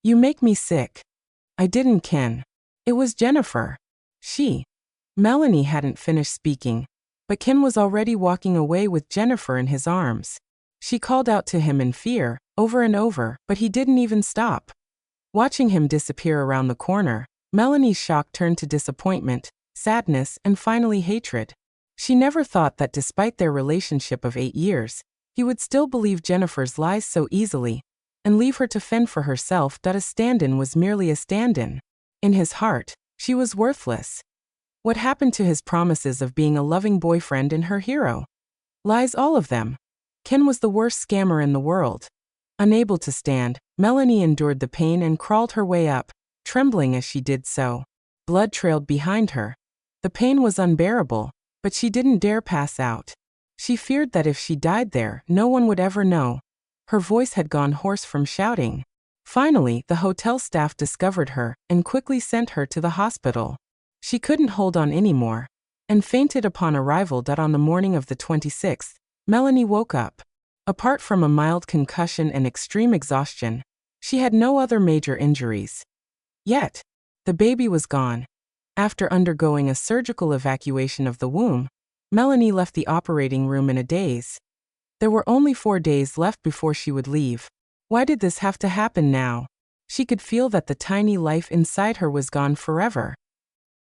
You make me sick. I didn't, Ken. It was Jennifer. She. Melanie hadn't finished speaking, but Ken was already walking away with Jennifer in his arms. She called out to him in fear, over and over, but he didn't even stop. Watching him disappear around the corner, Melanie's shock turned to disappointment, sadness, and finally hatred. She never thought that despite their relationship of 8 years, he would still believe Jennifer's lies so easily, and leave her to fend for herself. That a stand-in was merely a stand-in. In his heart, she was worthless. What happened to his promises of being a loving boyfriend and her hero? Lies, all of them. Ken was the worst scammer in the world. Unable to stand, Melanie endured the pain and crawled her way up, trembling as she did so. Blood trailed behind her. The pain was unbearable, but she didn't dare pass out. She feared that if she died there, no one would ever know. Her voice had gone hoarse from shouting. Finally, the hotel staff discovered her and quickly sent her to the hospital. She couldn't hold on anymore and fainted upon arrival. On the morning of the 26th, Melanie woke up. Apart from a mild concussion and extreme exhaustion, she had no other major injuries. Yet, the baby was gone. After undergoing a surgical evacuation of the womb, Melanie left the operating room in a daze. There were only 4 days left before she would leave. Why did this have to happen now? She could feel that the tiny life inside her was gone forever.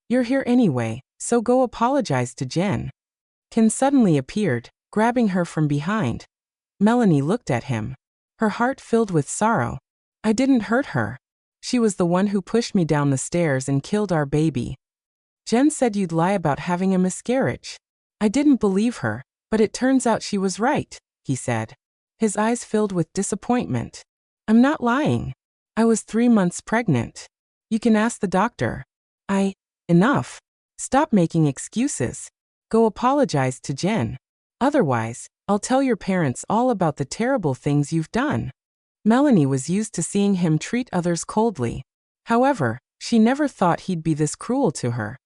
You're here anyway, so go apologize to Jen. Ken suddenly appeared, grabbing her from behind. Melanie looked at him, her heart filled with sorrow. I didn't hurt her. She was the one who pushed me down the stairs and killed our baby. Jen said you'd lie about having a miscarriage. I didn't believe her, but it turns out she was right, he said. His eyes filled with disappointment. I'm not lying. I was 3 months pregnant. You can ask the doctor. Enough. Stop making excuses. Go apologize to Jen. Otherwise, I'll tell your parents all about the terrible things you've done. Melanie was used to seeing him treat others coldly. However, she never thought he'd be this cruel to her.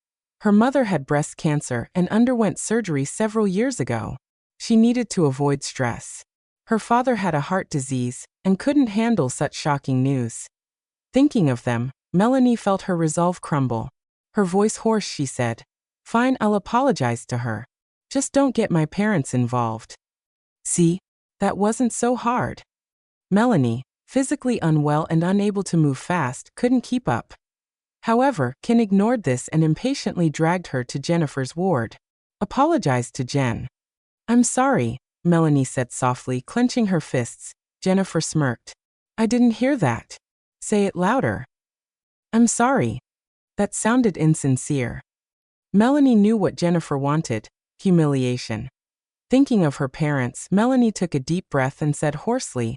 Her mother had breast cancer and underwent surgery several years ago. She needed to avoid stress. Her father had a heart disease and couldn't handle such shocking news. Thinking of them, Melanie felt her resolve crumble. Her voice hoarse, she said, "Fine, I'll apologize to her. Just don't get my parents involved." See? That wasn't so hard. Melanie, physically unwell and unable to move fast, couldn't keep up. However, Ken ignored this and impatiently dragged her to Jennifer's ward. Apologize to Jen. I'm sorry, Melanie said softly, clenching her fists. Jennifer smirked. I didn't hear that. Say it louder. I'm sorry. That sounded insincere. Melanie knew what Jennifer wanted: humiliation. Thinking of her parents, Melanie took a deep breath and said hoarsely,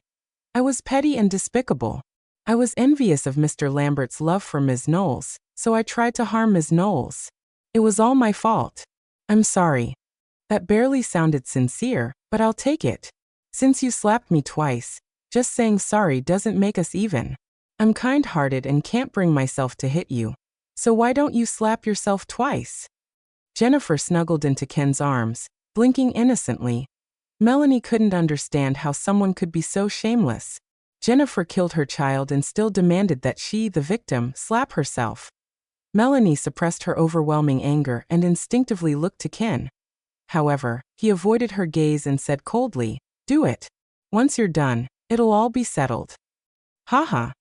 I was petty and despicable. I was envious of Mr. Lambert's love for Ms. Knowles, so I tried to harm Ms. Knowles. It was all my fault. I'm sorry. That barely sounded sincere, but I'll take it. Since you slapped me twice, just saying sorry doesn't make us even. I'm kind-hearted and can't bring myself to hit you. So why don't you slap yourself twice? Jennifer snuggled into Ken's arms, blinking innocently. Melanie couldn't understand how someone could be so shameless. Jennifer killed her child and still demanded that she, the victim, slap herself. Melanie suppressed her overwhelming anger and instinctively looked to Ken. However, he avoided her gaze and said coldly, Do it. Once you're done, it'll all be settled. Haha.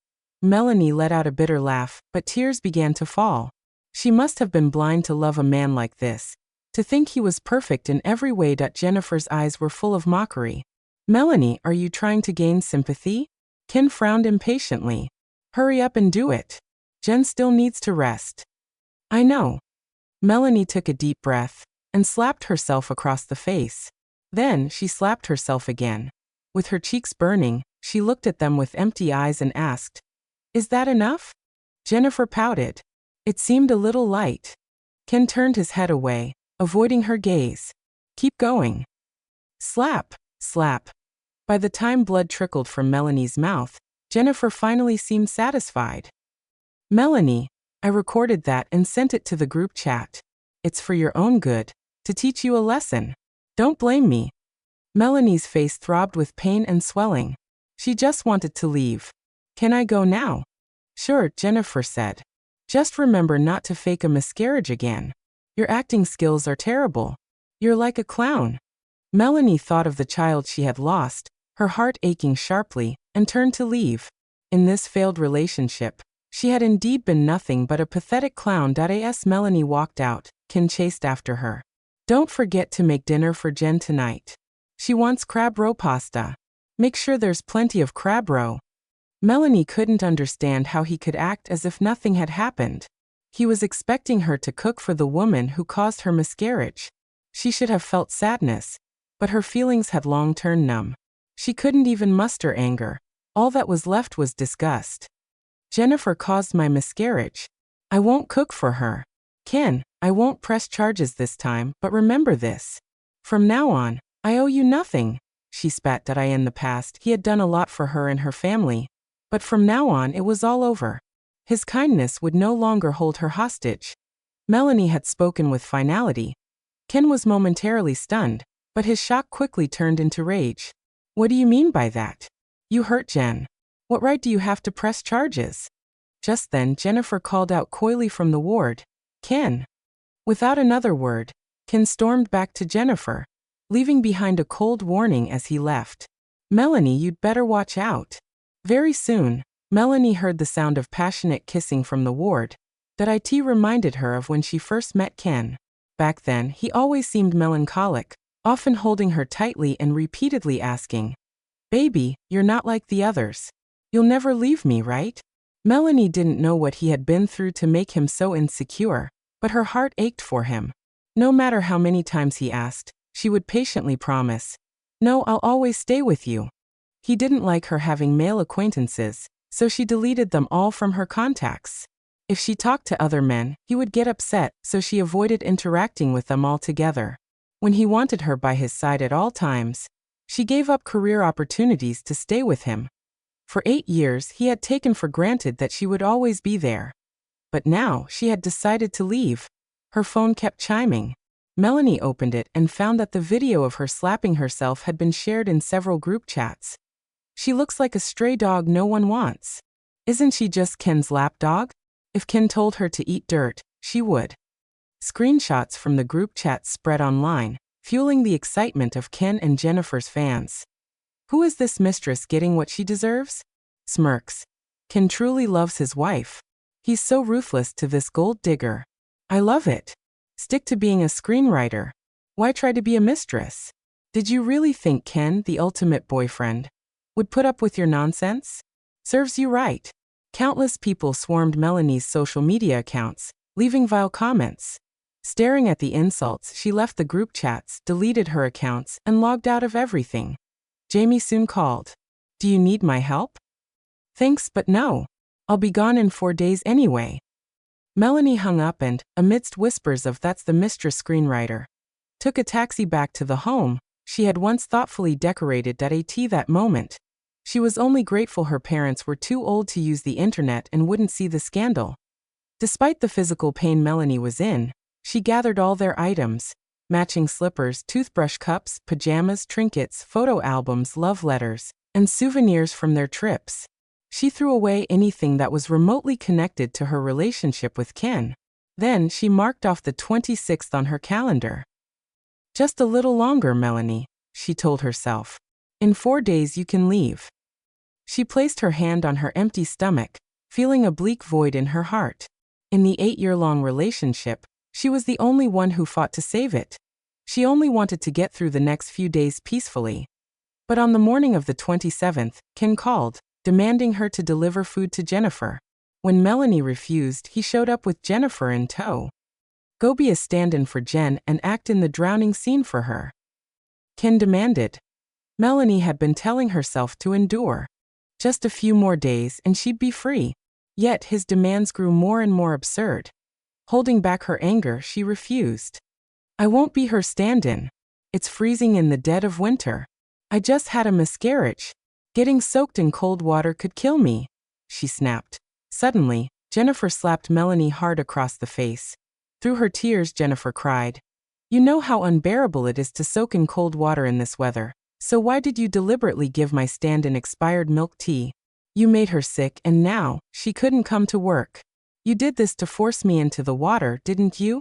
Melanie let out a bitter laugh, but tears began to fall. She must have been blind to love a man like this, to think he was perfect in every way. Jennifer's eyes were full of mockery. Melanie, are you trying to gain sympathy? Ken frowned impatiently. Hurry up and do it. Jen still needs to rest. I know. Melanie took a deep breath and slapped herself across the face. Then she slapped herself again. With her cheeks burning, she looked at them with empty eyes and asked, Is that enough? Jennifer pouted. It seemed a little light. Ken turned his head away, avoiding her gaze. Keep going. Slap, slap. By the time blood trickled from Melanie's mouth, Jennifer finally seemed satisfied. Melanie, I recorded that and sent it to the group chat. It's for your own good, to teach you a lesson. Don't blame me. Melanie's face throbbed with pain and swelling. She just wanted to leave. Can I go now? Sure, Jennifer said. Just remember not to fake a miscarriage again. Your acting skills are terrible. You're like a clown. Melanie thought of the child she had lost, her heart aching sharply, and turned to leave. In this failed relationship, she had indeed been nothing but a pathetic clown. As Melanie walked out, Ken chased after her. Don't forget to make dinner for Jen tonight. She wants crab roe pasta. Make sure there's plenty of crab roe. Melanie couldn't understand how he could act as if nothing had happened. He was expecting her to cook for the woman who caused her miscarriage. She should have felt sadness, but her feelings had long turned numb. She couldn't even muster anger. All that was left was disgust. Jennifer caused my miscarriage. I won't cook for her. Ken, I won't press charges this time, but remember this. From now on, I owe you nothing. She spat at in the past. He had done a lot for her and her family. But from now on it was all over. His kindness would no longer hold her hostage. Melanie had spoken with finality. Ken was momentarily stunned, but his shock quickly turned into rage. What do you mean by that? You hurt Jen. What right do you have to press charges? Just then Jennifer called out coyly from the ward. Ken. Without another word, Ken stormed back to Jennifer, leaving behind a cold warning as he left. Melanie, you'd better watch out. Very soon, Melanie heard the sound of passionate kissing from the ward. That it reminded her of when she first met Ken. Back then, he always seemed melancholic, often holding her tightly and repeatedly asking, Baby, you're not like the others. You'll never leave me, right? Melanie didn't know what he had been through to make him so insecure, but her heart ached for him. No matter how many times he asked, she would patiently promise, No, I'll always stay with you. He didn't like her having male acquaintances, so she deleted them all from her contacts. If she talked to other men, he would get upset, so she avoided interacting with them altogether. When he wanted her by his side at all times, she gave up career opportunities to stay with him. For 8 years, he had taken for granted that she would always be there. But now, she had decided to leave. Her phone kept chiming. Melanie opened it and found that the video of her slapping herself had been shared in several group chats. She looks like a stray dog no one wants. Isn't she just Ken's lapdog? If Ken told her to eat dirt, she would. Screenshots from the group chat spread online, fueling the excitement of Ken and Jennifer's fans. Who is this mistress getting what she deserves? Smirks. Ken truly loves his wife. He's so ruthless to this gold digger. I love it. Stick to being a screenwriter. Why try to be a mistress? Did you really think Ken, the ultimate boyfriend, would put up with your nonsense? Serves you right. Countless people swarmed Melanie's social media accounts, leaving vile comments. Staring at the insults, she left the group chats, deleted her accounts, and logged out of everything. Jamie soon called. Do you need my help? Thanks, but no. I'll be gone in 4 days anyway. Melanie hung up and, amidst whispers of that's the mistress screenwriter, took a taxi back to the home she had once thoughtfully decorated that moment. She was only grateful her parents were too old to use the internet and wouldn't see the scandal. Despite the physical pain Melanie was in, she gathered all their items, matching slippers, toothbrush cups, pajamas, trinkets, photo albums, love letters, and souvenirs from their trips. She threw away anything that was remotely connected to her relationship with Ken. Then she marked off the 26th on her calendar. Just a little longer, Melanie, she told herself. In 4 days you can leave. She placed her hand on her empty stomach, feeling a bleak void in her heart. In the 8-year-long relationship, she was the only one who fought to save it. She only wanted to get through the next few days peacefully. But on the morning of the 27th, Ken called, demanding her to deliver food to Jennifer. When Melanie refused, he showed up with Jennifer in tow. Go be a stand-in for Jen and act in the drowning scene for her, Ken demanded. Melanie had been telling herself to endure. Just a few more days and she'd be free. Yet his demands grew more and more absurd. Holding back her anger, she refused. I won't be her stand-in. It's freezing in the dead of winter. I just had a miscarriage. Getting soaked in cold water could kill me, she snapped. Suddenly, Jennifer slapped Melanie hard across the face. Through her tears, Jennifer cried, You know how unbearable it is to soak in cold water in this weather. So why did you deliberately give my stand-in expired milk tea? You made her sick and now she couldn't come to work. You did this to force me into the water, didn't you?